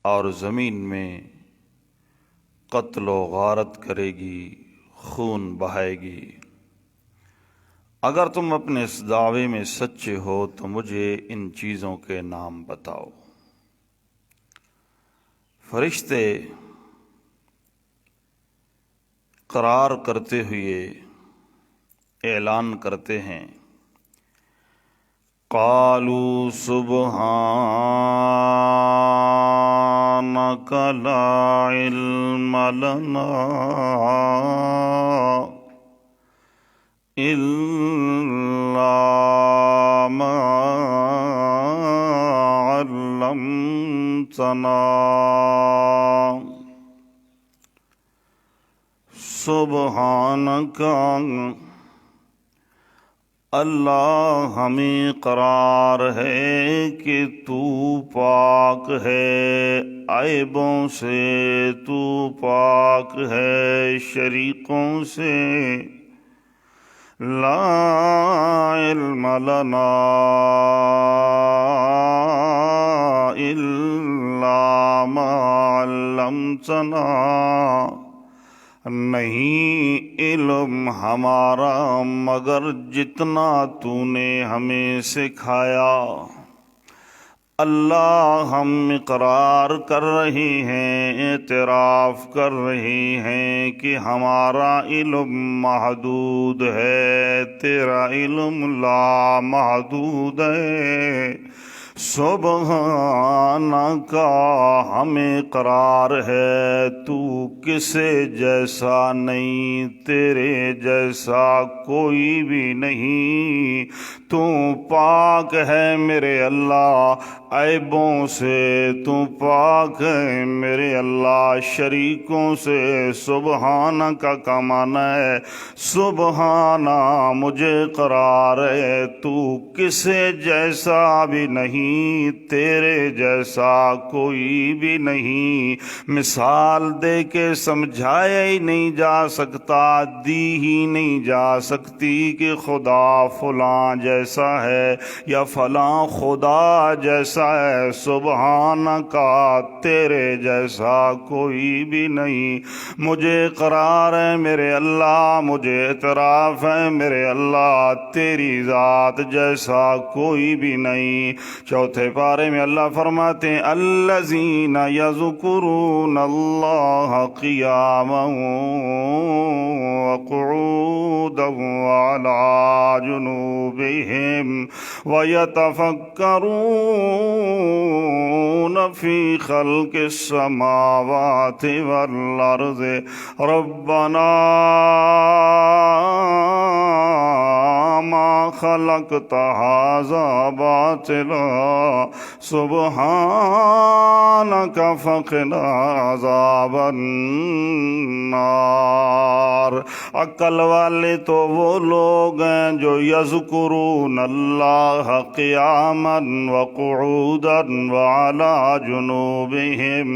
اور زمین میں قتل و غارت کرے گی، خون بہائے گی۔ اگر تم اپنے اس دعوے میں سچے ہو تو مجھے ان چیزوں کے نام بتاؤ۔ فرشتے قرار کرتے ہوئے اعلان کرتے ہیں، قالوا سبحانک لا علم لنا الا ما علمتنا سبحانک اللہ ہمیں قرار ہے کہ تو پاک ہے، عیبوں سے تو پاک ہے، شریکوں سے۔ لا علم لنا الا ما علمتنا، نہیں علم ہمارا مگر جتنا تو نے ہمیں سکھایا۔ اللہ ہم اقرار کر رہے ہیں، اعتراف کر رہے ہیں کہ ہمارا علم محدود ہے، تیرا علم لا محدود ہے۔ سبحانک ہمیں قرار ہے تو کسے جیسا نہیں، تیرے جیسا کوئی بھی نہیں، تو پاک ہے میرے اللہ، عیبوں سے تو پاک ہے میرے اللہ، شریکوں سے۔ سبحانک کا معنی ہے سبحانہ، مجھے قرار ہے تو کسے جیسا بھی نہیں، تیرے جیسا کوئی بھی نہیں۔ مثال دے کے سمجھایا ہی نہیں جا سکتا، دی ہی نہیں جا سکتی کہ خدا فلاں جیسا ہے یا فلاں خدا جیسا ہے۔ سبحانک تیرے جیسا کوئی بھی نہیں، مجھے قرار ہے میرے اللہ، مجھے اعتراف ہے میرے اللہ، تیری ذات جیسا کوئی بھی نہیں۔ چوتھے پارے میں اللہ فرماتے ہیں، الذین یذکرون اللہ قیاما وقعودا وعلی جنوبہم ویتفکرون فی خلق السماوات والارض ربنا ما خلقت هذا باطلا سبحانک فقنا عذاب النار۔ عقل والے تو وہ لوگ ہیں جو یذکرون اللہ قیاما وقعودا وعلی جنوبہم،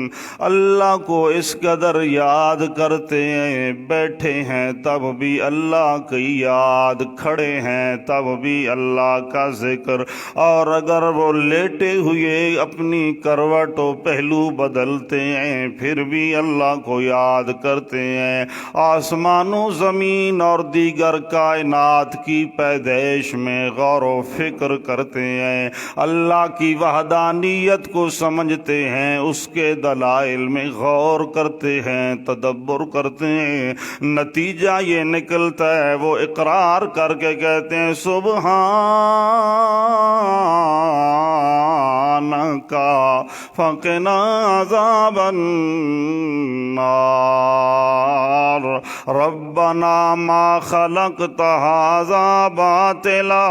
اللہ کو اس قدر یاد کرتے ہیں، بیٹھے ہیں تب بھی اللہ کی یاد، کھڑے ہیں تب بھی اللہ کا ذکر، اور اگر وہ لیٹے ہوئے اپنی کروٹ و پہلو بدلتے ہیں پھر بھی اللہ کو یاد کرتے ہیں۔ آسمان و زمین اور دیگر کائنات کی پیدائش میں غور و فکر کرتے ہیں، اللہ کی وحدانیت کو سمجھتے ہیں، اس کے دلائل میں غور کرتے ہیں، تدبر کرتے ہیں، نتیجہ یہ نکلتا ہے وہ اقرار کر کے کہتے ہیں سبحانک فقنا عذاب النار ربنا ما خلقت هذا باطلا۔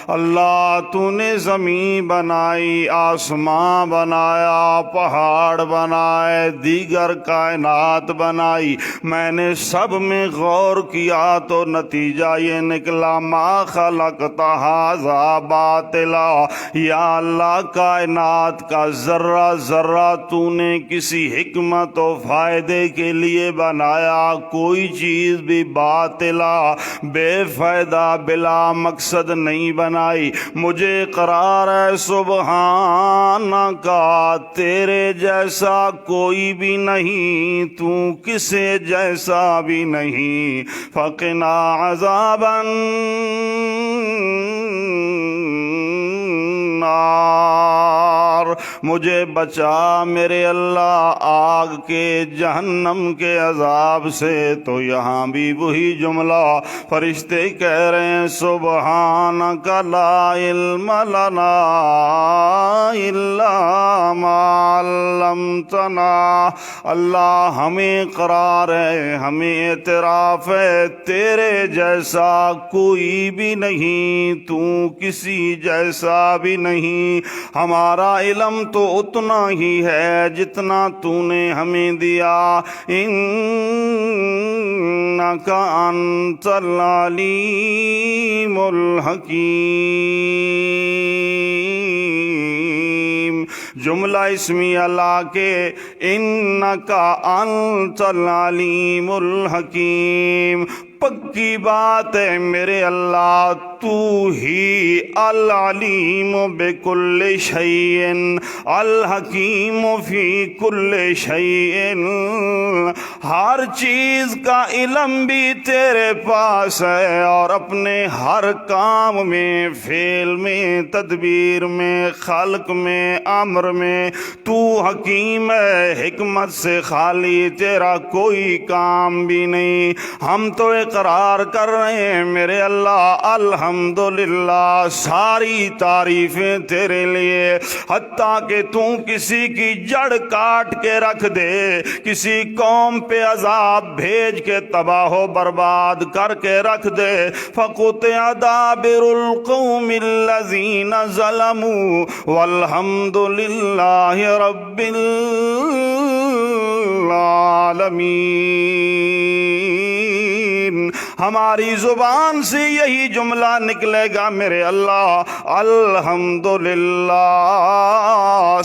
اللہ تو نے زمین بنائی، آسمان بنایا، پہاڑ بنائے، دیگر کائنات بنائی، میں نے سب میں غور کیا تو نتیجہ یہ نکلا ما خلقت هذا باطلا، یا اللہ کائنات کا ذرہ ذرہ تو نے کسی حکمت و فائدے کے لیے بنایا، کوئی چیز بھی باطلا بے فائدہ بلا مقصد نہیں بنائی۔ مجھے اقرار ہے سبحانک، تیرے جیسا کوئی بھی نہیں، تو کسی جیسا بھی نہیں۔ فقنا عذاب النار، مجھے بچا میرے اللہ آگ کے جہنم کے عذاب سے۔ تو یہاں بھی وہی جملہ فرشتے کہہ رہے ہیں سبحانک لا علم لنا الا ما علمتنا۔ اللہ ہمیں قرار ہے، ہمیں اعتراف ہے، تیرے جیسا کوئی بھی نہیں، تو کسی جیسا بھی نہیں۔ ہمارا علم تو اتنا ہی ہے جتنا تو نے ہمیں دیا۔ انک انت العلیم الحکیم، جملہ اسمیہ لا کے انک انت العلیم الحکیم، پکی بات ہے میرے اللہ تو ہی العلیم بکل شیء الحکیم فی کل شیء، ہر چیز کا علم بھی تیرے پاس ہے، اور اپنے ہر کام میں، فعل میں، تدبیر میں، خلق میں، امر میں تو حکیم ہے، حکمت سے خالی تیرا کوئی کام بھی نہیں۔ ہم تو اقرار کر رہے ہیں میرے اللہ الحمدللہ، ساری تعریفیں تیرے لیے، حتیٰ کہ تو کسی کی جڑ کاٹ کے رکھ دے، کسی قوم پہ عذاب بھیج کے تباہ و برباد کر کے رکھ دے، فَقُطِعَ دَابِرُ الْقَوْمِ الَّذِينَ ظَلَمُوا وَالْحَمْدُ لِلَّهِ رَبِّ العالمین۔ ہماری زبان سے یہی جملہ نکلے گا میرے اللہ الحمدللہ،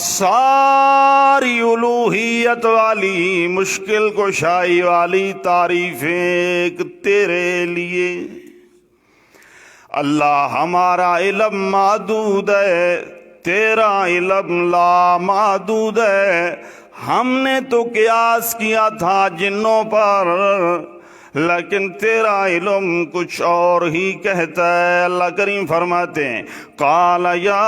ساری الوہیت والی، مشکل کشائی والی تعریفیں تیرے لیے۔ اللہ ہمارا علم محدود ہے، تیرا علم لا محدود ہے۔ ہم نے تو قیاس کیا تھا جنوں پر، لیکن تیرا علم کچھ اور ہی کہتا ہے۔ اللہ کریم فرماتے ہیں قال یا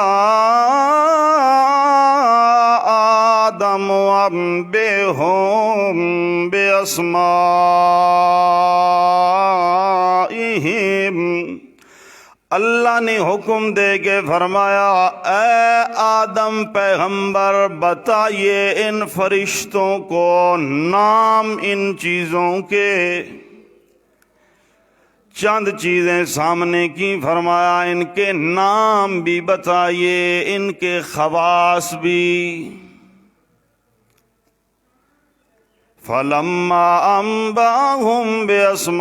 آدم انبئہم باسمائہم، اللہ نے حکم دے کے فرمایا اے آدم پیغمبر بتائیے ان فرشتوں کو نام ان چیزوں کے۔ چند چیزیں سامنے کی، فرمایا ان کے نام بھی بتائیے، ان کے خواص بھی۔ فَلَمَّا أَنبَأَهُم بِأَسْمَائِهِمْ،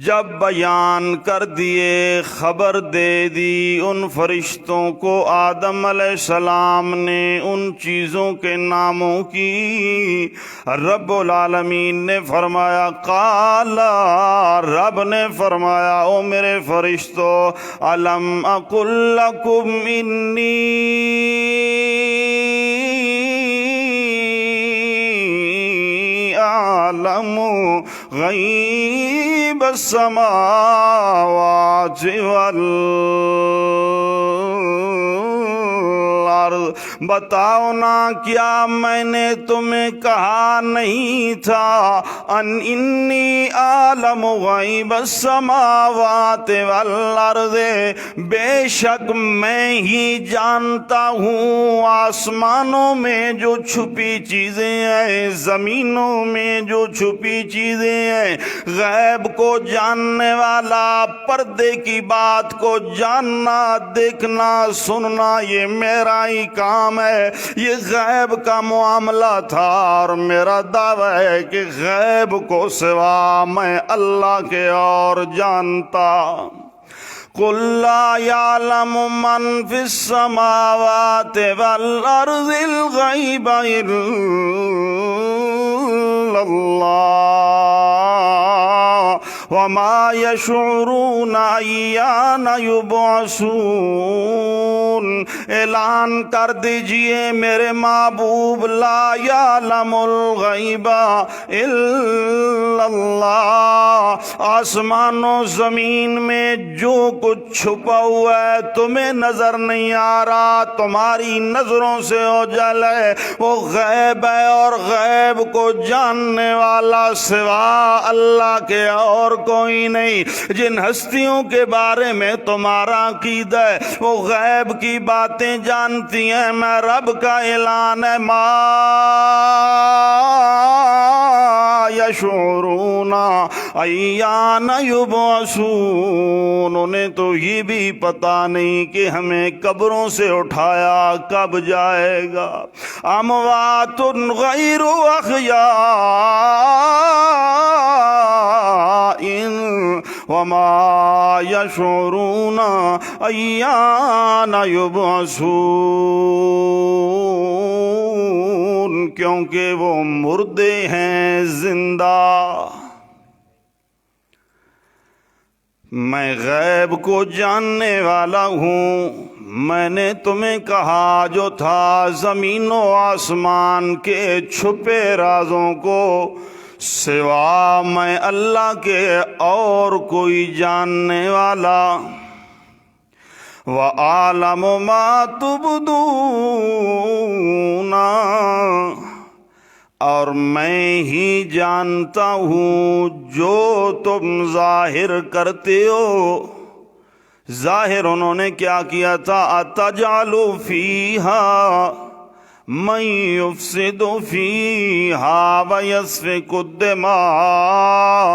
جب بیان کر دیے، خبر دے دی ان فرشتوں کو آدم علیہ السلام نے ان چیزوں کے ناموں کی، رب العالمین نے فرمایا قال، رب نے فرمایا او میرے فرشتو الم اقل لکم انی اعلم غیب السماوات والارض، بتاؤ نا کیا میں نے تمہیں کہا نہیں تھا ان انی اعلم غیب السماوات والارض، بے شک میں ہی جانتا ہوں آسمانوں میں جو چھپی چیزیں ہیں، زمینوں میں جو چھپی چیزیں ہیں۔ غیب کو جاننے والا، پردے کی بات کو جاننا، دیکھنا، سننا، یہ میرا ہی کام ہے، یہ غیب کا معاملہ تھا، اور میرا دعویٰ ہے کہ غیب کو سوا میں اللہ کے اور جانتا۔ قُل لا يعلم من في السماوات والأرض الغيب إلا الله وما يشعرون أيان يبعثون۔ اعلان کر دیجئے میرے محبوب، لا يعلم الغیب الا اللہ، آسمان و زمین میں جو کچھ چھپا ہوا ہے تمہیں نظر نہیں آ رہا، تمہاری نظروں سے اوجھل ہے، وہ غیب ہے، اور غیب کو جاننے والا سوا اللہ کے اور کوئی نہیں۔ جن ہستیوں کے بارے میں تمہارا عقیدہ ہے وہ غیب کی باتیں جانتی ہیں، میں رب کا اعلان ہے، ما یشعرون ایان یبعثون، انہیں تو یہ بھی پتہ نہیں کہ ہمیں قبروں سے اٹھایا کب جائے گا۔ اموات غیر احیاء وما یشعرون ایان یبعثون، کیونکہ وہ مردے ہیں زندہ۔ میں غیب کو جاننے والا ہوں، میں نے تمہیں کہا جو تھا زمین و آسمان کے چھپے رازوں کو سوا میں اللہ کے اور کوئی جاننے والا۔ وَأَعْلَمُ مَا تُبْدُونَ، اور میں ہی جانتا ہوں جو تم ظاہر کرتے ہو۔ ظاہر انہوں نے کیا کیا تھا؟ أَتَجْعَلُ فِيهَا مَن يُفْسِدُ فِيهَا وَيَسْفِكُ الدِّمَاءَ،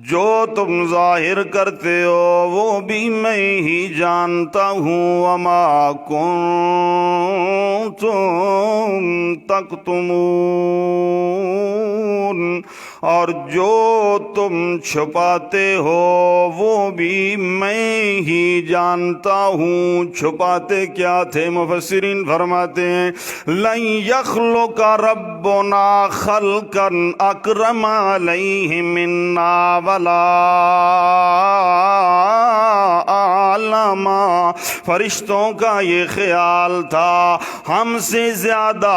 جو تم ظاہر کرتے ہو وہ بھی میں ہی جانتا ہوں۔ وما کنتم تکتمون، اور جو تم چھپاتے ہو وہ بھی میں ہی جانتا ہوں۔ چھپاتے کیا تھے؟ مفسرین فرماتے ہیں لن یخلق ربنا خلقا اکرم علیہ منا ولا اعلم، فرشتوں کا یہ خیال تھا ہم سے زیادہ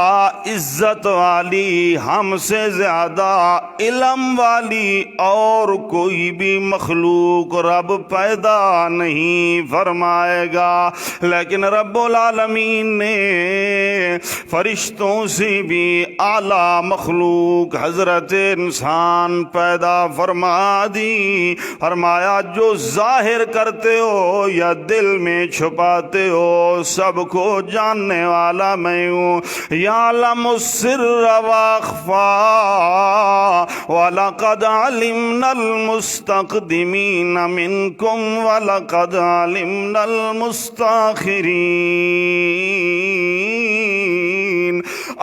عزت والی، ہم سے زیادہ علم والی اور کوئی بھی مخلوق رب پیدا نہیں فرمائے گا۔ لیکن رب العالمین نے فرشتوں سے بھی اعلیٰ مخلوق حضرت انسان پیدا فرما دی۔ فرمایا جو ظاہر کرتے ہو یا دل میں چھپاتے ہو سب کو جاننے والا میں ہوں۔ یعلم السر واخفا وَلَقَدْ عَلِمْنَا الْمُسْتَقْدِمِينَ مِنْكُمْ وَلَقَدْ عَلِمْنَا الْمُسْتَأْخِرِينَ،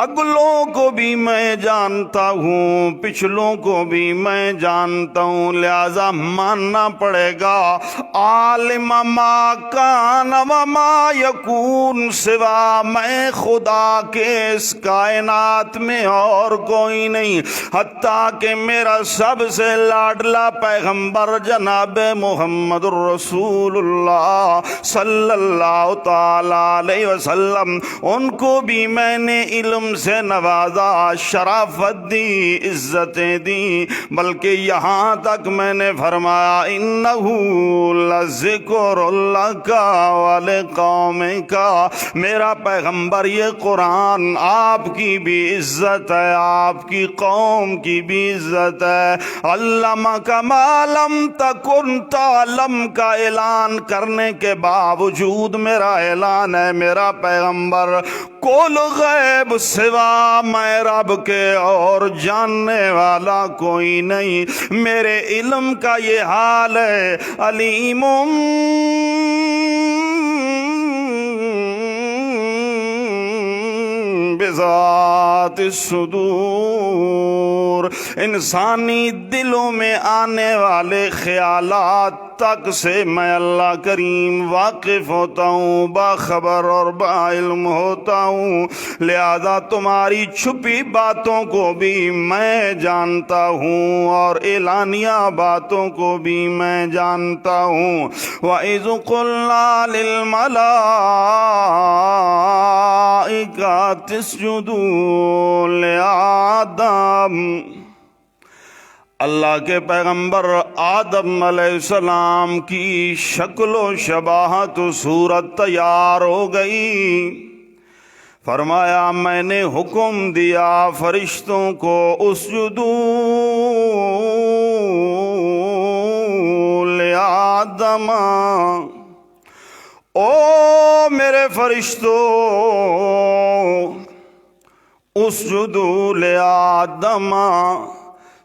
اگلوں کو بھی میں جانتا ہوں، پچھلوں کو بھی میں جانتا ہوں، لہذا ماننا پڑے گا عالم ما کان وما یکون، سوا میں خدا کے اس کائنات میں اور کوئی نہیں، حتیٰ کہ میرا سب سے لاڈلا پیغمبر جناب محمد الرسول اللہ صلی اللہ تعالی علیہ وسلم، ان کو بھی میں نے علم سے نوازا، شرافت دی، عزتیں دی، بلکہ یہاں تک میں نے فرمایا انہ لذکر لک ولقومک، میرا پیغمبر یہ قرآن آپ کی بھی عزت ہے، آپ کی قوم کی بھی عزت ہے۔ علمک ما لم تکن تعلم کا اعلان کرنے کے باوجود میرا اعلان ہے میرا پیغمبر کل غیب سوا میں رب کے اور جاننے والا کوئی نہیں، میرے علم کا یہ حال ہے۔ علیم بذات الصدور، انسانی دلوں میں آنے والے خیالات تک سے میں اللہ کریم واقف ہوتا ہوں، باخبر اور بعلم ہوتا ہوں، لہذا تمہاری چھپی باتوں کو بھی میں جانتا ہوں اور اعلانیہ باتوں کو بھی میں جانتا ہوں۔ وَإِذْ قُلْنَا لِلْمَلَائِكَةِ اسْجُدُوا لِآدَمَ، اللہ کے پیغمبر آدم علیہ السلام کی شکل و شباہت و صورت تیار ہو گئی، فرمایا میں نے حکم دیا فرشتوں کو اسجدوا لآدم، او میرے فرشتوں اسجدوا لآدم،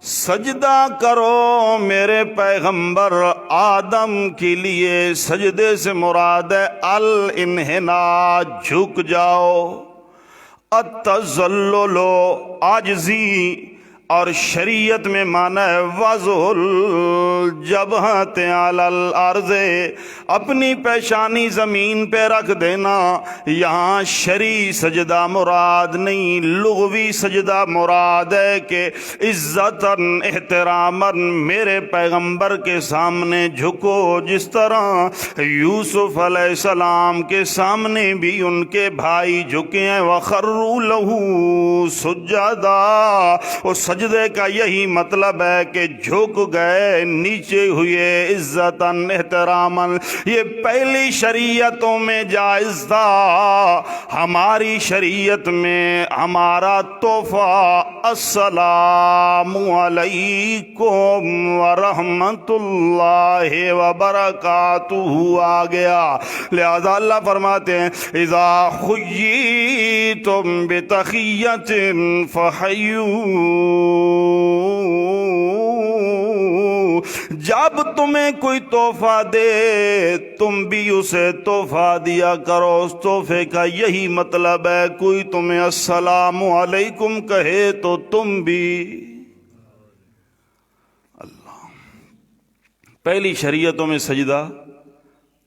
سجدہ کرو میرے پیغمبر آدم کے لیے۔ سجدے سے مراد ہے الانحناء، جھک جاؤ، التذلل عاجزی، اور شریعت میں معنی ہے وضع الجبہۃ علی الارض، اپنی پیشانی زمین پہ رکھ دینا۔ یہاں شرعی سجدہ مراد نہیں، لغوی سجدہ مراد ہے کہ عزتاً احتراماً میرے پیغمبر کے سامنے جھکو، جس طرح یوسف علیہ السلام کے سامنے بھی ان کے بھائی جھکے ہیں، وَخَرُّوا لَهُ سُجَّدًا، سجدے کا یہی مطلب ہے کہ جھک گئے، نیچے ہوئے، عزتاً احتراماً۔ یہ پہلی شریعتوں میں جائز تھا، ہماری شریعت میں ہمارا تحفہ السلام علیکم ورحمۃ اللہ وبرکاتہ آ گیا، لہذا اللہ فرماتے ہیں اذا حییتم بتحیۃ فحیوا، جب تمہیں کوئی تحفہ دے تم بھی اسے تحفہ دیا کرو۔ اس تحفے کا یہی مطلب ہے، کوئی تمہیں السلام علیکم کہے تو تم بھی۔ اللہ، پہلی شریعتوں میں سجدہ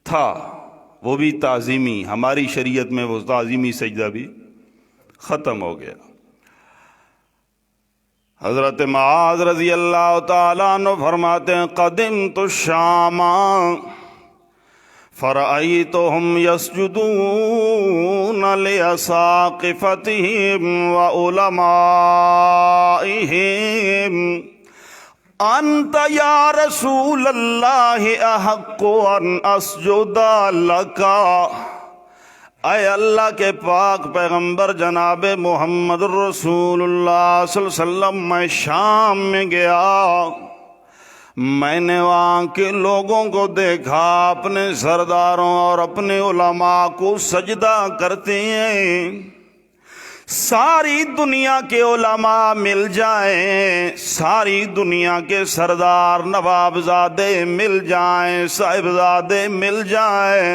تھا، وہ بھی تعظیمی، ہماری شریعت میں وہ تعظیمی سجدہ بھی ختم ہو گیا۔ حضرت معاذ رضی اللہ تعالیٰ عنہ فرماتے ہیں قدمت الشام فرأیتهم یسجدون لأساقفتهم وعلمائهم، انت یا رسول اللہ احق ان اسجد لک، اے اللہ کے پاک پیغمبر جناب محمد رسول اللہ صلی اللہ علیہ وسلم، میں شام میں گیا، میں نے وہاں کے لوگوں کو دیکھا اپنے سرداروں اور اپنے علماء کو سجدہ کرتے ہیں۔ ساری دنیا کے علماء مل جائیں، ساری دنیا کے سردار نوابزادے مل جائیں، صاحبزادے مل جائیں،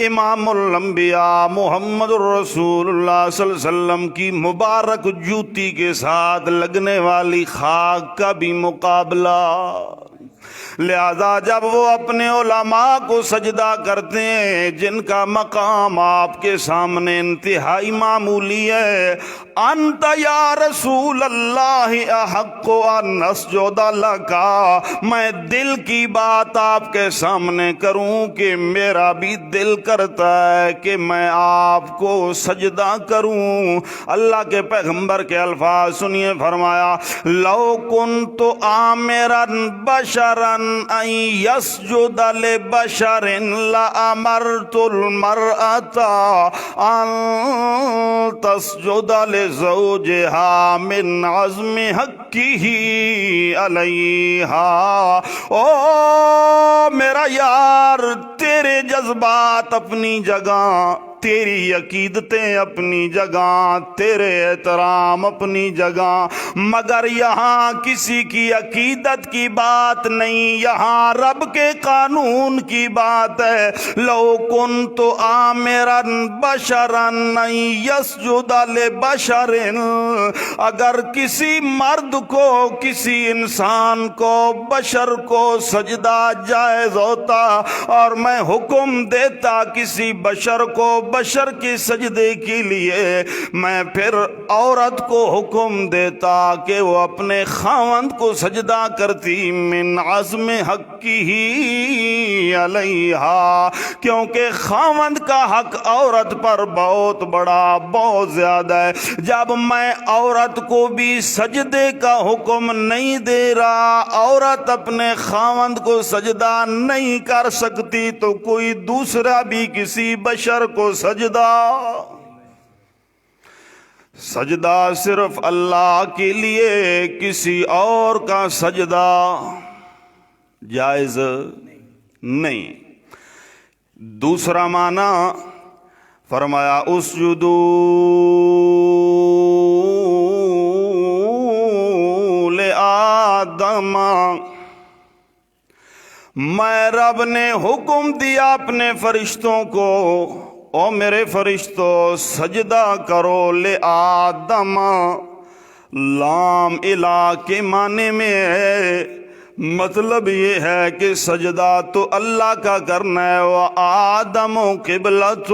امام الانبیاء محمد الرسول اللہ صلی اللہ علیہ وسلم کی مبارک جوتی کے ساتھ لگنے والی خاک کا بھی مقابلہ۔ لہذا جب وہ اپنے علماء کو سجدہ کرتے ہیں جن کا مقام آپ کے سامنے انتہائی معمولی ہے، انت یا رسول اللہ احق ان اسجد لک، میں دل کی بات آپ کے سامنے کروں کہ میرا بھی دل کرتا ہے کہ میں آپ کو سجدہ کروں۔ اللہ کے پیغمبر کے الفاظ سنیے، فرمایا لو کنت آمرا بشرا ان یسجد لبشر لامرت المرأة ان تسجد لزوجها من عزم حقه علیہا۔ او میرا یار، تیرے جذبات اپنی جگہ، تیری عقیدتیں اپنی جگہ، تیرے احترام اپنی جگہ، مگر یہاں کسی کی عقیدت کی بات نہیں، یہاں رب کے قانون کی بات ہے۔ لو کنت آمرا بشرا ان یسجد لبشر، اگر کسی مرد کو، کسی انسان کو، بشر کو سجدہ جائز ہوتا اور میں حکم دیتا کسی بشر کو بشر کے سجدے کے لیے، میں پھر عورت کو حکم دیتا کہ وہ اپنے خاوند کو سجدہ کرتی، من عزم حقی علیہا، کیونکہ خاوند کا حق عورت پر بہت بڑا، بہت زیادہ ہے۔ جب میں عورت کو بھی سجدے کا حکم نہیں دے رہا، عورت اپنے خاوند کو سجدہ نہیں کر سکتی، تو کوئی دوسرا بھی کسی بشر کو سجدہ صرف اللہ کے لیے، کسی اور کا سجدہ جائز نہیں۔ دوسرا معنی فرمایا اسجدوا لآدم، میں رب نے حکم دیا اپنے فرشتوں کو، او میرے فرشتوں سجدہ کرو، لآدم، لام الہ کے معنی میں ہے، مطلب یہ ہے کہ سجدہ تو اللہ کا کرنا ہے، وآدم قبلۃ،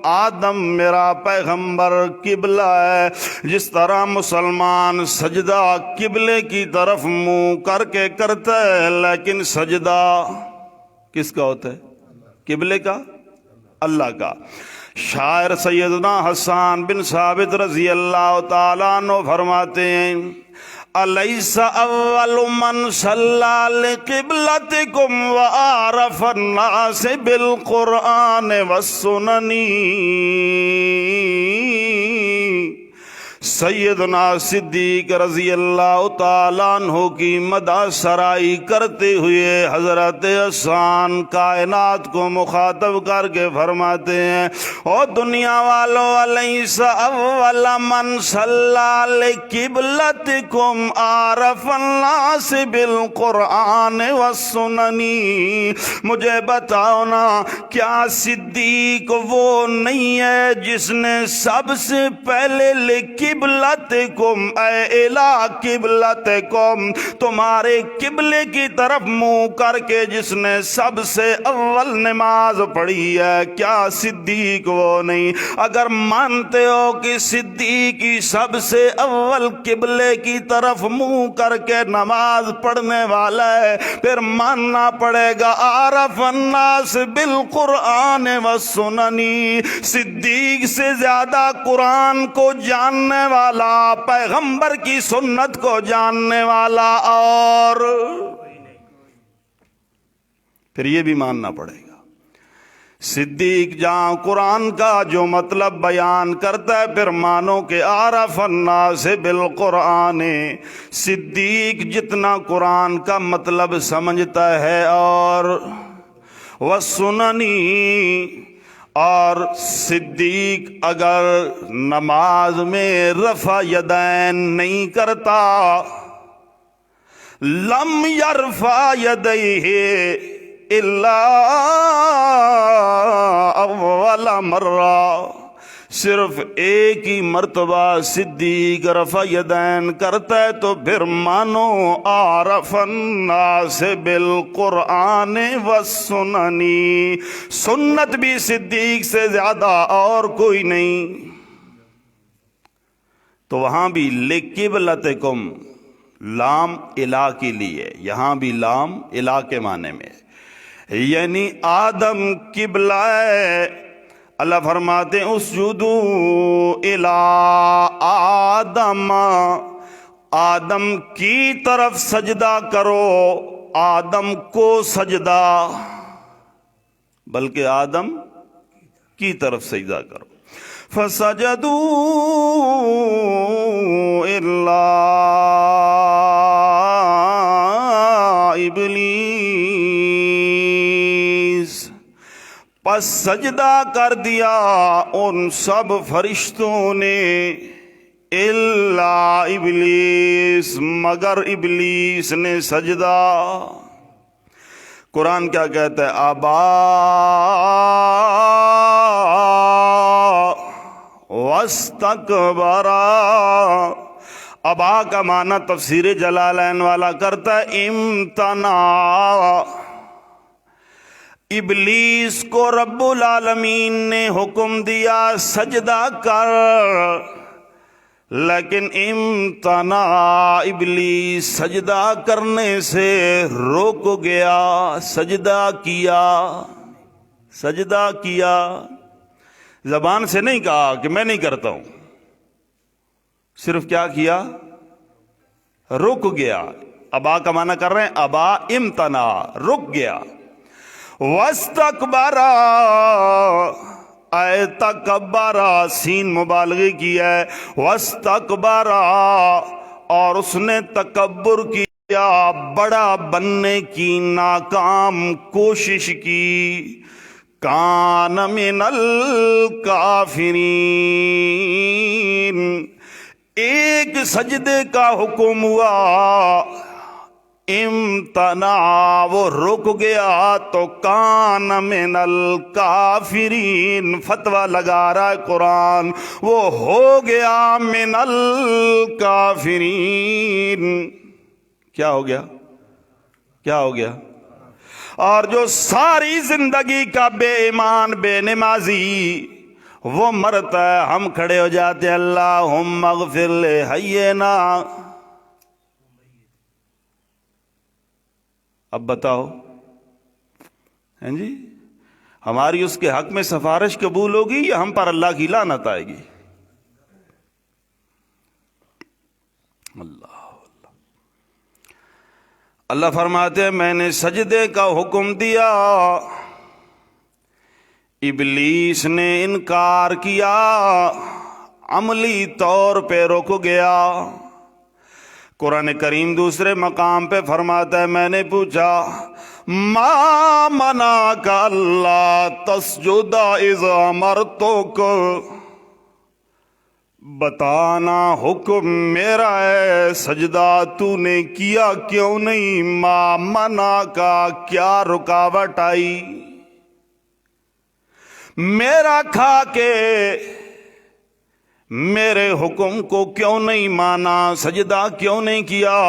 آدم میرا پیغمبر قبلہ ہے۔ جس طرح مسلمان سجدہ قبلے کی طرف منہ کر کے کرتا ہے، لیکن سجدہ کس کا ہوتا ہے؟ قبلے کا، اللہ کا۔ شاعر سیدنا حسان بن ثابت رضی اللہ تعالیٰ عنہ فرماتے ہیں، الیس اول من صلی لقبلتکم وعرف الناس بالقرآن والسنن، سیدنا صدیق رضی اللہ تعالیٰ عنہ کی مدح سرائی کرتے ہوئے حضرت حسان کائنات کو مخاطب کر کے فرماتے ہیں، او دنیا والو، الیس اول من صلی لقبلتکم عرف الناس بالقرآن والسنن، مجھے بتاؤ نا کیا صدیق وہ نہیں ہے جس نے سب سے پہلے قبلتکم اے الہ قبلتکم، تمہارے قبلے کی طرف منہ کر کے جس نے سب سے اول نماز پڑھی ہے؟ کیا صدیق وہ نہیں؟ اگر مانتے ہو کہ صدیق ہی سب سے اول قبلے کی طرف منہ کر کے نماز پڑھنے والا ہے، پھر ماننا پڑے گا عارف الناس بالقرآن والسنن، صدیق سے زیادہ قرآن کو جاننے والا، پیغمبر کی سنت کو جاننے والا اور پھر یہ بھی ماننا پڑے گا صدیق جہاں قرآن کا جو مطلب بیان کرتا ہے، پھر مانو کہ عارف الناس بالقرآن، صدیق جتنا قرآن کا مطلب سمجھتا ہے، اور والسنن، اور صدیق اگر نماز میں رفع یدین نہیں کرتا، لم یرفع یدیہ الا اول مرہ، صرف ایک ہی مرتبہ صدیق رفع یدین کرتا ہے، تو پھر مانو عارف الناس بالقرآن والسنن، سنت بھی صدیق سے زیادہ اور کوئی نہیں۔ تو وہاں بھی لقبلتکم، لام الہ کے لیے، یہاں بھی لام الہ کے معنی میں، یعنی آدم قبلہ ہے۔ اللہ فرماتے ہیں اسجدوا الی آدم، آدم کی طرف سجدہ کرو، آدم کو سجدہ، بلکہ آدم کی طرف سجدہ کرو۔ فسجدوا الا ابلیس، پس سجدہ کر دیا ان سب فرشتوں نے الا ابلیس، مگر ابلیس نے سجدہ۔ قرآن کیا کہتا ہے؟ ابا واستکبر۔ ابا کا معنی تفسیر جلالین والا کرتا ہے امتنع۔ ابلیس کو رب العالمین نے حکم دیا سجدہ کر، لیکن امتنع، ابلیس سجدہ کرنے سے روک گیا۔ سجدہ کیا، سجدہ کیا، زبان سے نہیں کہا کہ میں نہیں کرتا ہوں، صرف کیا کیا؟ رک گیا۔ ابا کا معنی کر رہے ہیں ابا امتنع، رک گیا۔ واستکبر، اے تکبر، سین مبالغے کی ہے، واستکبر، اور اس نے تکبر کیا، بڑا بننے کی ناکام کوشش کی۔ کان من الکافرین، ایک سجدے کا حکم ہوا، امتنع، وہ رک گیا تو کان من الکافرین، فتویٰ لگا رہا ہے قرآن، وہ ہو گیا من الکافرین۔ کیا ہو گیا؟ کیا ہو گیا؟ اور جو ساری زندگی کا بے ایمان بے نمازی وہ مرتا ہے، ہم کھڑے ہو جاتے ہیں اللہم اغفر لحینا۔ اب بتاؤ، ہیں جی، ہماری اس کے حق میں سفارش قبول ہوگی یا ہم پر اللہ کی لعنت آئے گی؟ اللہ فرماتے ہیں میں نے سجدے کا حکم دیا، ابلیس نے انکار کیا، عملی طور پہ رک گیا۔ قرآن کریم دوسرے مقام پہ فرماتا ہے میں نے پوچھا ما منعک اللہ تسجد اذ امرتک، بتانا حکم میرا ہے، سجدہ تو نے کیا کیوں نہیں؟ ما منعک، کیا رکاوٹ آئی؟ میرا کھا کے میرے حکم کو کیوں نہیں مانا، سجدہ کیوں نہیں کیا؟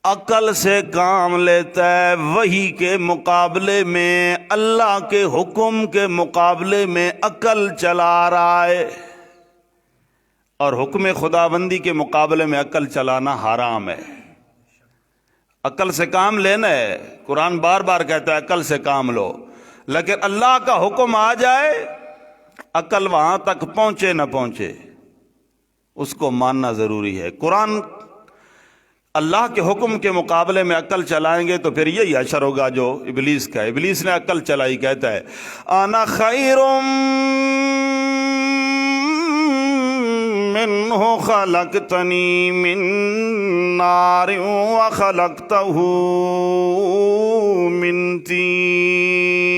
عقل سے کام لیتا ہے، وحی کے مقابلے میں، اللہ کے حکم کے مقابلے میں عقل چلا رہا ہے، اور حکم خداوندی کے مقابلے میں عقل چلانا حرام ہے۔ عقل سے کام لینا ہے، قرآن بار بار کہتا ہے عقل سے کام لو، لیکن اللہ کا حکم آ جائے، عقل وہاں تک پہنچے نہ پہنچے، اس کو ماننا ضروری ہے۔ قرآن اللہ کے حکم کے مقابلے میں عقل چلائیں گے تو پھر یہی حشر ہوگا جو ابلیس کا ہے۔ ابلیس نے عقل چلائی، کہتا ہے انا خیر منہ خلقتنی من نار وخلقتہ من طین۔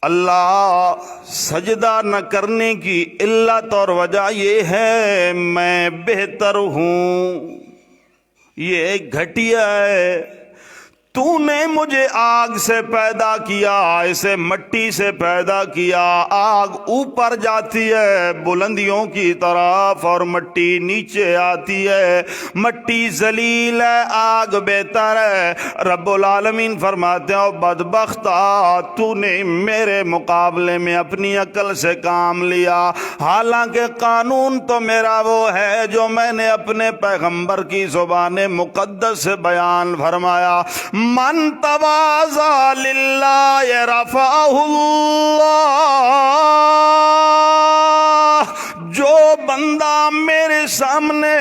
اللہ سجدہ نہ کرنے کی علت اور وجہ یہ ہے میں بہتر ہوں، یہ گھٹیا ہے۔ تو نے مجھے آگ سے پیدا کیا، اسے مٹی سے پیدا کیا، آگ اوپر جاتی ہے بلندیوں کی طرف اور مٹی نیچے آتی ہے، مٹی ذلیل ہے، آگ بہتر ہے۔ رب العالمین فرماتے ہیں بدبختہ، تو نے میرے مقابلے میں اپنی عقل سے کام لیا، حالانکہ قانون تو میرا وہ ہے جو میں نے اپنے پیغمبر کی زبان مقدس سے بیان فرمایا، من تواضع للہ رفعہ اللہ، جو بندہ میرے سامنے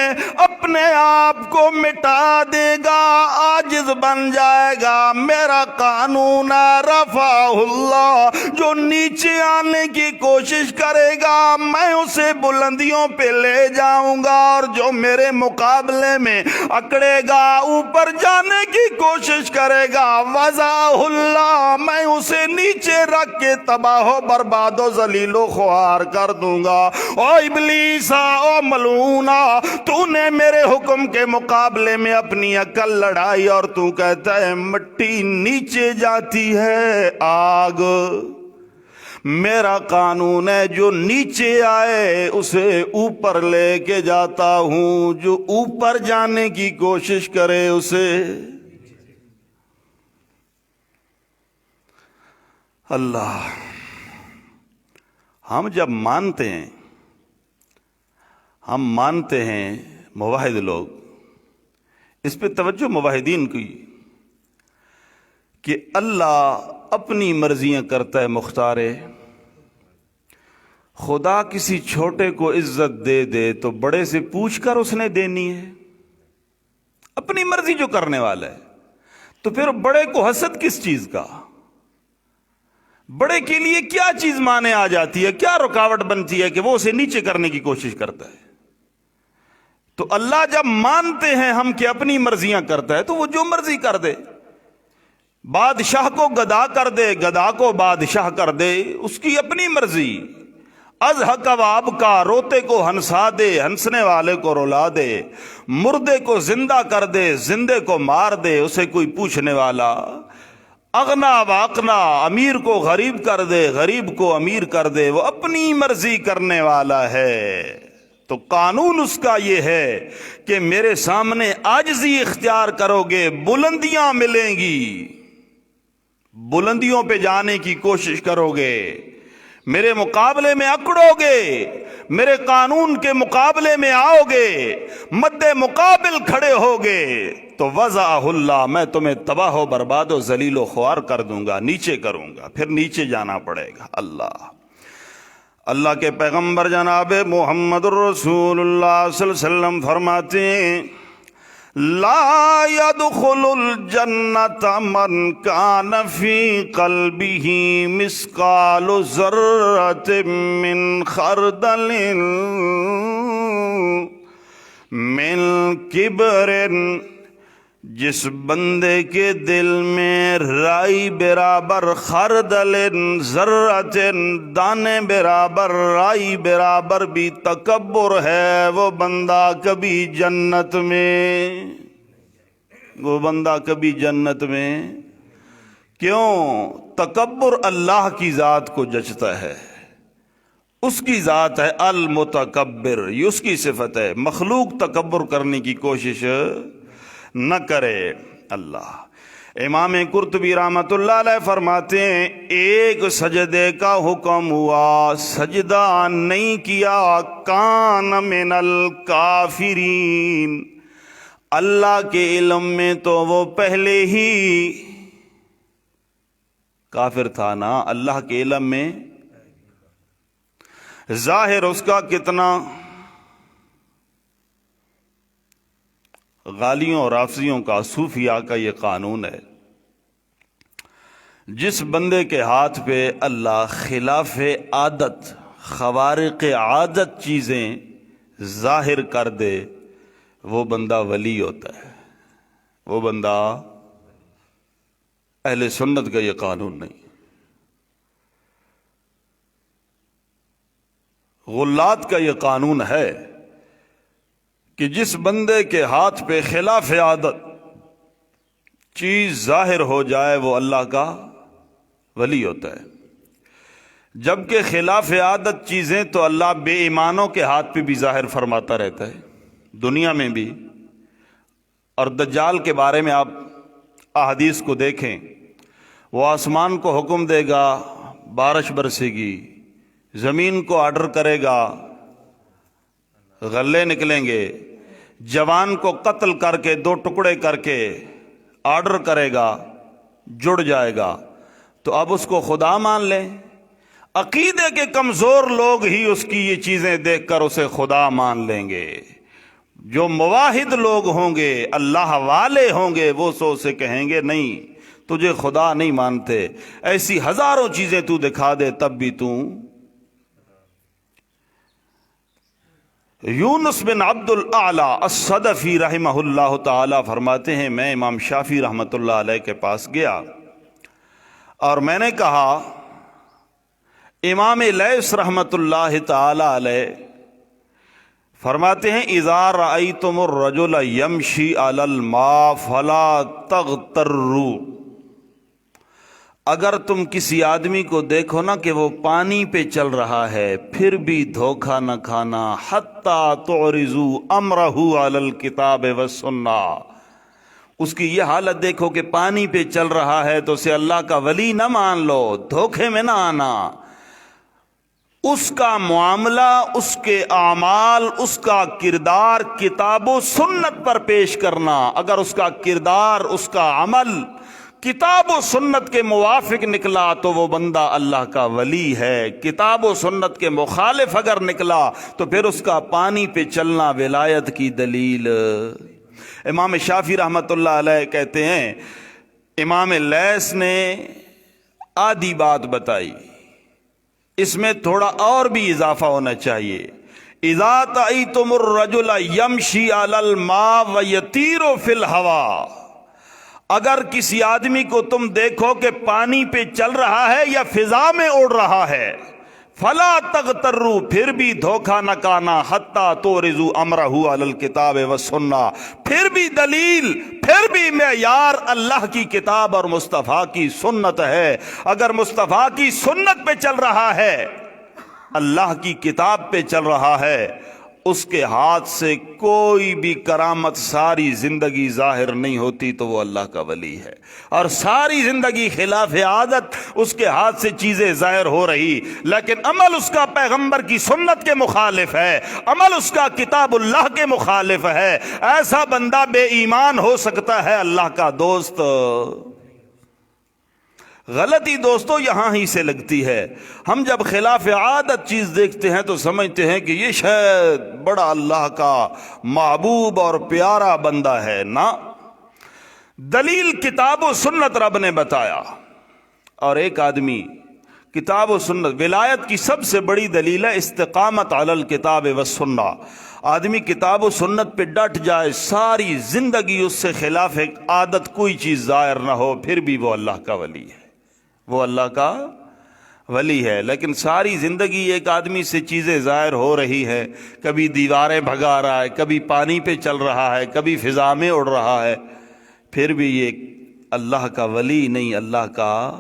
اپنے آپ کو مٹا دے گا، عاجز بن جائے گا۔ میرا قانون رفع اللہ، جو نیچے آنے کی کوشش کرے گا میں اسے بلندیوں پہ لے جاؤں گا، اور جو میرے مقابلے میں اکڑے گا، اوپر جانے کی کوشش کرے گا، وضع اللہ، میں اسے نیچے رکھ کے تباہ و برباد و ذلیل و خوار کر دوں گا۔ او ابلیسا، او ملعونا، تو نے میرے حکم کے مقابلے میں اپنی عقل لڑائی، اور تو کہتا ہے مٹی نیچے جاتی ہے آگ۔ میرا قانون ہے جو نیچے آئے اسے اوپر لے کے جاتا ہوں، جو اوپر جانے کی کوشش کرے اسے۔ اللہ، ہم جب ہم مانتے ہیں موحد لوگ، اس پہ توجہ موحدین کی، کہ اللہ اپنی مرضیاں کرتا ہے مختار ہے۔ خدا کسی چھوٹے کو عزت دے دے تو بڑے سے پوچھ کر اس نے دینی ہے، اپنی مرضی جو کرنے والا ہے، تو پھر بڑے کو حسد کس چیز کا؟ بڑے کے لیے کیا چیز مانے آ جاتی ہے، کیا رکاوٹ بنتی ہے کہ وہ اسے نیچے کرنے کی کوشش کرتا ہے؟ تو اللہ جب مانتے ہیں ہم کہ اپنی مرضیاں کرتا ہے تو وہ جو مرضی کر دے، بادشاہ کو گدا کر دے، گدا کو بادشاہ کر دے، اس کی اپنی مرضی۔ اضحک واب کا، روتے کو ہنسا دے، ہنسنے والے کو رلا دے، مردے کو زندہ کر دے، زندے کو مار دے، اسے کوئی پوچھنے والا۔ اغنا واقنا، امیر کو غریب کر دے، غریب کو امیر کر دے، وہ اپنی مرضی کرنے والا ہے۔ تو قانون اس کا یہ ہے کہ میرے سامنے عاجزی اختیار کرو گے، بلندیاں ملیں گی، بلندیوں پہ جانے کی کوشش کرو گے، میرے مقابلے میں اکڑو گے، میرے قانون کے مقابلے میں آؤ گے، مد مقابل کھڑے ہوگے، تو وضع اللہ، میں تمہیں تباہ و برباد و ذلیل و خوار کر دوں گا، نیچے کروں گا، پھر نیچے جانا پڑے گا۔ اللہ کے پیغمبر جناب محمد الرسول اللہ صلی اللہ علیہ وسلم فرماتے ہیں، لا يدخل الجنت من كان في قلبه مثقال ذرة من خردل من کبر، جس بندے کے دل میں رائی برابر خردل، ذرۃ، دانے برابر، رائی برابر بھی تکبر ہے، وہ بندہ کبھی جنت میں کیوں؟ تکبر اللہ کی ذات کو جچتا ہے، اس کی ذات ہے المتکبر، یہ اس کی صفت ہے، مخلوق تکبر کرنے کی کوشش نہ کرے۔ اللہ، امام قرطبی رحمۃ اللہ علیہ فرماتے ہیں، ایک سجدے کا حکم ہوا، سجدہ نہیں کیا، کان من الکافرین، اللہ کے علم میں تو وہ پہلے ہی کافر تھا نا، اللہ کے علم میں ظاہر اس کا کتنا غالیوں اور رافضیوں کا، صوفیاء کا یہ قانون ہے، جس بندے کے ہاتھ پہ اللہ خلاف عادت، خوارق عادت چیزیں ظاہر کر دے، وہ بندہ ولی ہوتا ہے، وہ بندہ اہل سنت کا یہ قانون نہیں۔ غلات کا یہ قانون ہے کہ جس بندے کے ہاتھ پہ خلاف عادت چیز ظاہر ہو جائے وہ اللہ کا ولی ہوتا ہے، جبکہ خلاف عادت چیزیں تو اللہ بے ایمانوں کے ہاتھ پہ بھی ظاہر فرماتا رہتا ہے، دنیا میں بھی۔ اور دجال کے بارے میں آپ احادیث کو دیکھیں، وہ آسمان کو حکم دے گا بارش برسے گی، زمین کو آرڈر کرے گا غلے نکلیں گے، جوان کو قتل کر کے 2 ٹکڑے کر کے آرڈر کرے گا، جڑ جائے گا، تو اب اس کو خدا مان لیں؟ عقیدے کے کمزور لوگ ہی اس کی یہ چیزیں دیکھ کر اسے خدا مان لیں گے۔ جو مواحد لوگ ہوں گے، اللہ والے ہوں گے، وہ سو سے کہیں گے نہیں تجھے خدا نہیں مانتے، ایسی ہزاروں چیزیں تو دکھا دے تب بھی تو۔ یونس بن عبد الاعلی الصدفی رحمہ اللہ تعالی فرماتے ہیں میں امام شافعی رحمۃ اللہ علیہ کے پاس گیا اور میں نے کہا امام لیث رحمۃ اللہ تعالی علیہ فرماتے ہیں اذا رأیتم الرجل یمشی علی الماء فلا تغتروا، اگر تم کسی آدمی کو دیکھو نا کہ وہ پانی پہ چل رہا ہے پھر بھی دھوکہ نہ کھانا، حتی تعرضوا امرہ علی الکتاب والسنہ، اس کی یہ حالت دیکھو کہ پانی پہ چل رہا ہے تو اسے اللہ کا ولی نہ مان لو، دھوکے میں نہ آنا، اس کا معاملہ، اس کے اعمال، اس کا کردار کتاب و سنت پر پیش کرنا، اگر اس کا کردار، اس کا عمل کتاب و سنت کے موافق نکلا تو وہ بندہ اللہ کا ولی ہے، کتاب و سنت کے مخالف اگر نکلا تو پھر اس کا پانی پہ چلنا ولایت کی دلیل۔ امام شافعی رحمۃ اللہ علیہ کہتے ہیں امام لیث نے آدھی بات بتائی، اس میں تھوڑا اور بھی اضافہ ہونا چاہیے۔ اذا تأیتم الرجل یمشی علی الماء ویطیر فی الہوا، اگر کسی آدمی کو تم دیکھو کہ پانی پہ چل رہا ہے یا فضا میں اڑ رہا ہے، فلا تغتروا، پھر بھی دھوکہ نہ کھانا، حتی تعرضوا امرہ علی الکتاب والسنہ، پھر بھی دلیل، پھر بھی معیار اللہ کی کتاب اور مصطفیٰ کی سنت ہے۔ اگر مصطفیٰ کی سنت پہ چل رہا ہے، اللہ کی کتاب پہ چل رہا ہے، اس کے ہاتھ سے کوئی بھی کرامت ساری زندگی ظاہر نہیں ہوتی تو وہ اللہ کا ولی ہے، اور ساری زندگی خلاف عادت اس کے ہاتھ سے چیزیں ظاہر ہو رہی لیکن عمل اس کا پیغمبر کی سنت کے مخالف ہے، عمل اس کا کتاب اللہ کے مخالف ہے، ایسا بندہ بے ایمان ہو سکتا ہے اللہ کا دوست۔ غلطی دوستو یہاں ہی سے لگتی ہے، ہم جب خلاف عادت چیز دیکھتے ہیں تو سمجھتے ہیں کہ یہ شاید بڑا اللہ کا محبوب اور پیارا بندہ ہے، نہ، دلیل کتاب و سنت رب نے بتایا۔ اور ایک آدمی کتاب و سنت، ولایت کی سب سے بڑی دلیل ہے استقامت علی الکتاب والسنہ، آدمی کتاب و سنت پہ ڈٹ جائے، ساری زندگی اس سے خلاف عادت کوئی چیز ظاہر نہ ہو، پھر بھی وہ اللہ کا ولی ہے، وہ اللہ کا ولی ہے۔ لیکن ساری زندگی ایک آدمی سے چیزیں ظاہر ہو رہی ہے، کبھی دیواریں بھگا رہا ہے، کبھی پانی پہ چل رہا ہے، کبھی فضا میں اڑ رہا ہے، پھر بھی یہ اللہ کا ولی نہیں، اللہ کا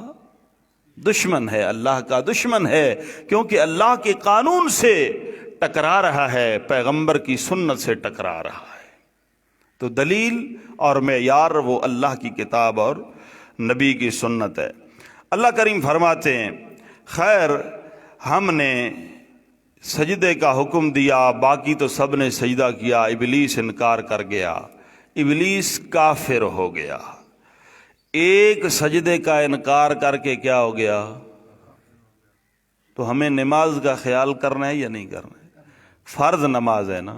دشمن ہے، اللہ کا دشمن ہے، کیونکہ اللہ کے قانون سے ٹکرا رہا ہے، پیغمبر کی سنت سے ٹکرا رہا ہے۔ تو دلیل اور معیار وہ اللہ کی کتاب اور نبی کی سنت ہے۔ اللہ کریم فرماتے ہیں خیر ہم نے سجدے کا حکم دیا، باقی تو سب نے سجدہ کیا، ابلیس انکار کر گیا، ابلیس کافر ہو گیا۔ ایک سجدے کا انکار کر کے کیا ہو گیا؟ تو ہمیں نماز کا خیال کرنا ہے یا نہیں کرنا ہے؟ فرض نماز ہے نا۔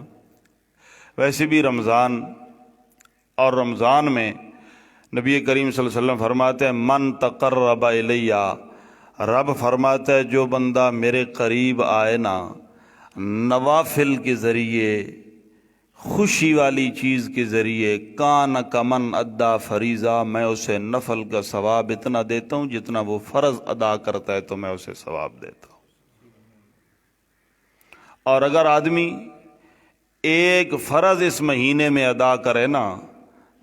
ویسے بھی رمضان، اور رمضان میں نبی کریم صلی اللہ علیہ وسلم فرماتے ہیں من تقرب الیہ، رب فرماتا ہے جو بندہ میرے قریب آئے نا نوافل کے ذریعے، خوشی والی چیز کے ذریعے، کان کمن ادا فریضہ، میں اسے نفل کا ثواب اتنا دیتا ہوں جتنا وہ فرض ادا کرتا ہے تو میں اسے ثواب دیتا ہوں۔ اور اگر آدمی ایک فرض اس مہینے میں ادا کرے نا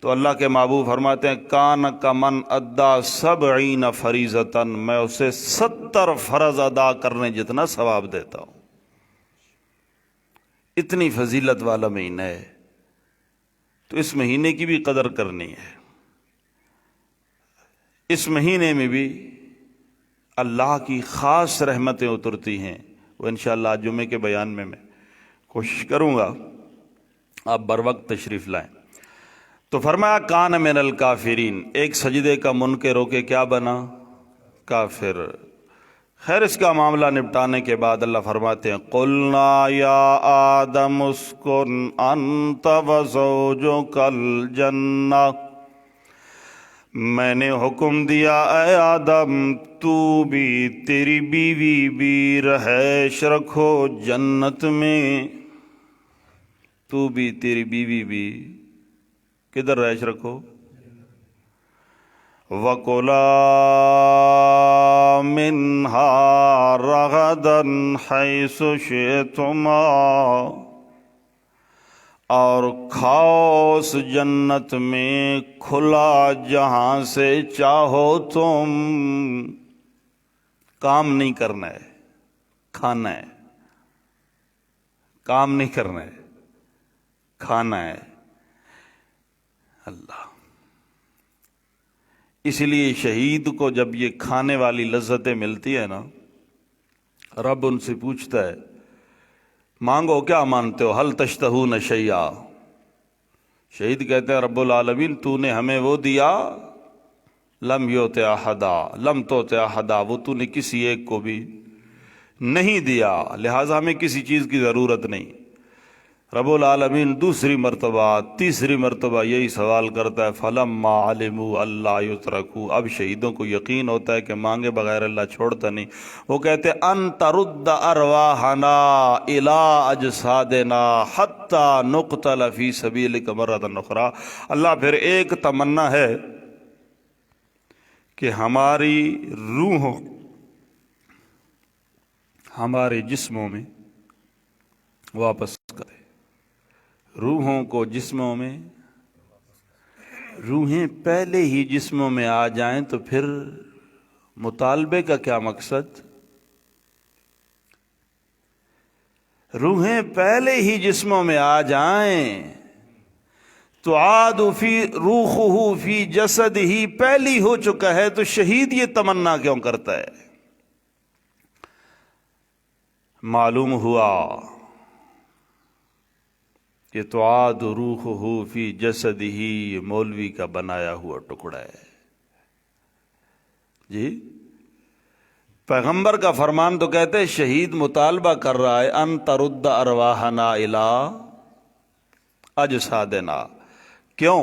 تو اللہ کے محبوب فرماتے ہیں کان کمن ادا 70 فریضۃ، میں اسے 70 فرض ادا کرنے جتنا ثواب دیتا ہوں۔ اتنی فضیلت والا مہینہ ہے، تو اس مہینے کی بھی قدر کرنی ہے۔ اس مہینے میں بھی اللہ کی خاص رحمتیں اترتی ہیں، وہ انشاءاللہ آج جمعے کے بیان میں کوشش کروں گا آپ بر وقت تشریف لائیں۔ تو فرمایا کان من الکافرین، ایک سجدے کا منکر ہو کے کیا بنا؟ کافر۔ خیر اس کا معاملہ نپٹانے کے بعد اللہ فرماتے ہیں قلنا یا آدم اسکن انت وزوجک الجنہ، میں نے حکم دیا اے آدم تو بھی تیری بیوی بھی رہائش رکھو جنت میں، تو بھی تیری بیوی بھی کدھر رہائش رکھو؟ وَكُلَا مِنْهَا رَغَدًا حَيْثُ شِئْتُمَا، اور کھاؤ اس جنت میں کھلا جہاں سے چاہو تم، کام نہیں کرنا ہے کھانا ہے، کام نہیں کرنا ہے کھانا ہے اللہ۔ اس لیے شہید کو جب یہ کھانے والی لذتیں ملتی ہے نا، رب ان سے پوچھتا ہے مانگو کیا مانتے ہو، حل تشتہون شیئا، شہید کہتے ہیں رب العالمین تو نے ہمیں وہ دیا لم یوت احدا، لم توت احدا، وہ تو نے کسی ایک کو بھی نہیں دیا، لہٰذا ہمیں کسی چیز کی ضرورت نہیں۔ رب العالمین دوسری مرتبہ تیسری مرتبہ یہی سوال کرتا ہے فلما علموا اللہ یترکوا، اب شہیدوں کو یقین ہوتا ہے کہ مانگے بغیر اللہ چھوڑتا نہیں، وہ کہتے ان ترد ارواحنا الی اجسادنا حتی نقتل فی سبیلک مرۃ اخری، اللہ پھر ایک تمنا ہے کہ ہماری روحوں ہمارے جسموں میں واپس کرے، روحوں کو جسموں میں، روحیں پہلے ہی جسموں میں آ جائیں تو پھر مطالبے کا کیا مقصد؟ روحیں پہلے ہی جسموں میں آ جائیں تو عاد فی روحہ فی جسد ہی پہلی ہو چکا ہے، تو شہید یہ تمنا کیوں کرتا ہے؟ معلوم ہوا کہ تعاد روحہ فی جسد ہی مولوی کا بنایا ہوا ٹکڑا ہے جی۔ پیغمبر کا فرمان تو کہتے ہیں شہید مطالبہ کر رہا ہے ان ترد ارواحنا الی اجسادنا، کیوں؟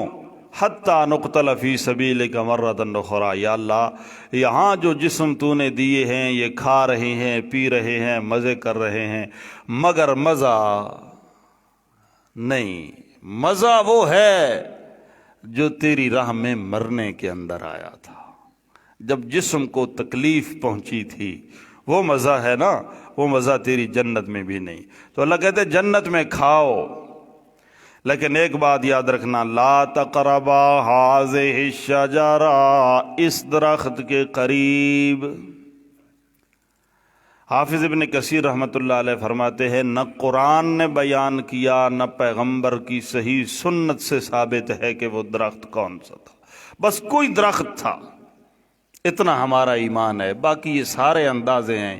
حتی نقتل فی سبیلک مرۃ اخری، یا اللہ یہاں جو جسم تو نے دیے ہیں یہ کھا رہے ہیں پی رہے ہیں مزے کر رہے ہیں، مگر مزہ نہیں، مزہ وہ ہے جو تیری راہ میں مرنے کے اندر آیا تھا، جب جسم کو تکلیف پہنچی تھی، وہ مزہ ہے نا، وہ مزہ تیری جنت میں بھی نہیں۔ تو اللہ کہتے ہیں جنت میں کھاؤ، لیکن ایک بات یاد رکھنا لا تقربا ہذہ الشجرہ، اس درخت کے قریب۔ حافظ ابن کثیر رحمۃ اللہ علیہ فرماتے ہیں نہ قرآن نے بیان کیا نہ پیغمبر کی صحیح سنت سے ثابت ہے کہ وہ درخت کون سا تھا، بس کوئی درخت تھا، اتنا ہمارا ایمان ہے، باقی یہ سارے اندازے ہیں،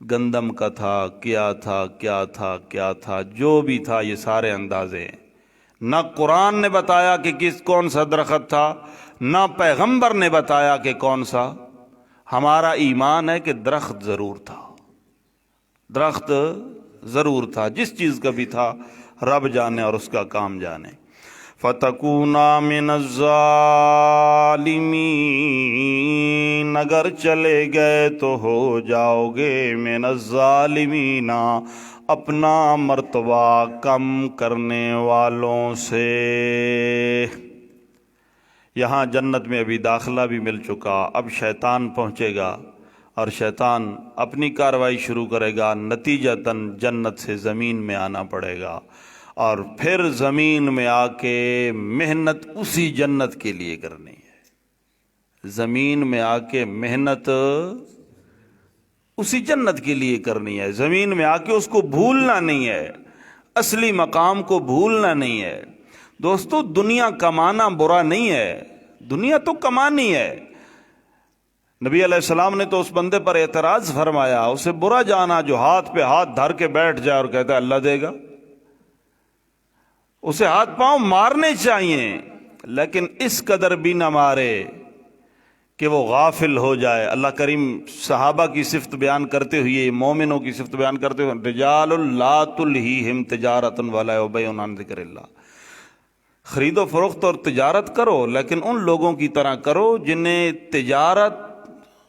گندم کا تھا، کیا تھا کیا تھا کیا تھا، جو بھی تھا یہ سارے اندازے ہیں۔ نہ قرآن نے بتایا کہ کون سا درخت تھا، نہ پیغمبر نے بتایا کہ کون سا، ہمارا ایمان ہے کہ درخت ضرور تھا، درخت ضرور تھا، جس چیز کا بھی تھا رب جانے اور اس کا کام جانے۔ فَتَكُونَا مِنَ الظَّالِمِينَ، اگر چلے گئے تو ہو جاؤ گے من الظالمین، اپنا مرتبہ کم کرنے والوں سے۔ یہاں جنت میں ابھی داخلہ بھی مل چکا، اب شیطان پہنچے گا اور شیطان اپنی کارروائی شروع کرے گا، نتیجتاً جنت سے زمین میں آنا پڑے گا، اور پھر زمین میں آ کے محنت اسی جنت کے لیے کرنی ہے، زمین میں آ کے محنت اسی جنت کے لیے کرنی ہے، زمین میں آ کے اس کو بھولنا نہیں ہے، اصلی مقام کو بھولنا نہیں ہے۔ دوستو دنیا کمانا برا نہیں ہے، دنیا تو کمانی ہے۔ نبی علیہ السلام نے تو اس بندے پر اعتراض فرمایا، اسے برا جانا جو ہاتھ پہ ہاتھ دھر کے بیٹھ جائے اور کہتا ہے اللہ دے گا، اسے ہاتھ پاؤں مارنے چاہیے، لیکن اس قدر بھی نہ مارے کہ وہ غافل ہو جائے۔ اللہ کریم صحابہ کی صفت بیان کرتے ہوئے، مومنوں کی صفت بیان کرتے ہوئے، رجال لا تلہیہم تجارۃ ولا بیع عن ذکر اللہ، خرید و فروخت اور تجارت کرو لیکن ان لوگوں کی طرح کرو جنہیں تجارت،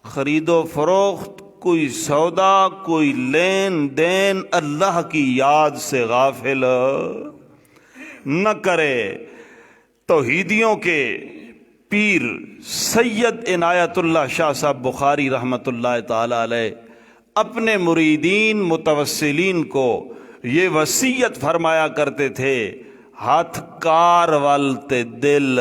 خرید و فروخت، کوئی سودا، کوئی لین دین اللہ کی یاد سے غافل نہ کرے۔ توحیدیوں کے پیر سید عنایت اللہ شاہ صاحب بخاری رحمۃ اللہ تعالی علیہ اپنے مریدین متوسلین کو یہ وصیت فرمایا کرتے تھے، ہاتھ کار ول تے دل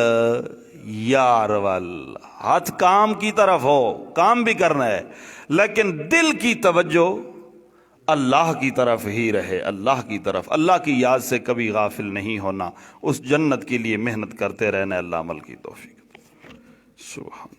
یار ول۔ ہاتھ کام کی طرف ہو، کام بھی کرنا ہے، لیکن دل کی توجہ اللہ کی طرف ہی رہے، اللہ کی طرف، اللہ کی یاد سے کبھی غافل نہیں ہونا، اس جنت کے لیے محنت کرتے رہنا۔ اللہ عمل کی توفیق۔ سبحان